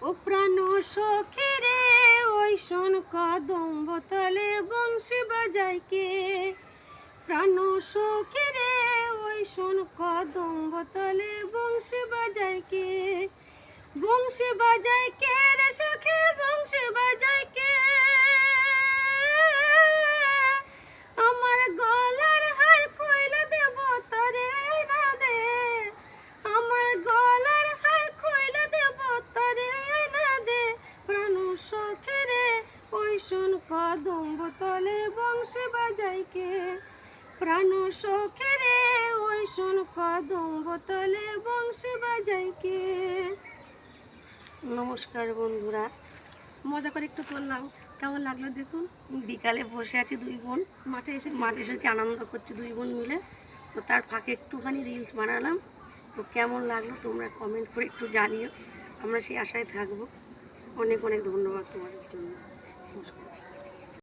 ও প্রাণ সখী রে ওই শোন কদম্ব তলে বংশী বাজায় কে। প্রাণ সখী রে ওই শোন কদম্ব তলে বংশী বাজায় কে। বংশী বাজায় কে রে সখী বংশী বাজায় কে। আমার গলার হার কইলা দেব তরে না দে। আমার গলার হার কইলা দেব তরে না দে। প্রাণ সখী রে ওই শোন কদম্ব তলে বংশী বাজায় কে। প্রাণ সখী রে ওই শোন কদম্ব তলে বংশী বাজায় কে। নমস্কার বন্ধুরা, মজা করে একটু করলাম, কেমন লাগলো দেখুন। বিকালে বসে আছি দুই বোন, মাঠে এসেছি আনন্দ করছি দুই বোন মিলে। তো তার ফাঁকে একটুখানি রিলস বানালাম। তো কেমন লাগলো তোমরা কমেন্ট করে একটু জানিও, আমরা সেই আশায় থাকবো। অনেক অনেক ধন্যবাদ তোমাদের জন্য। নমস্কার।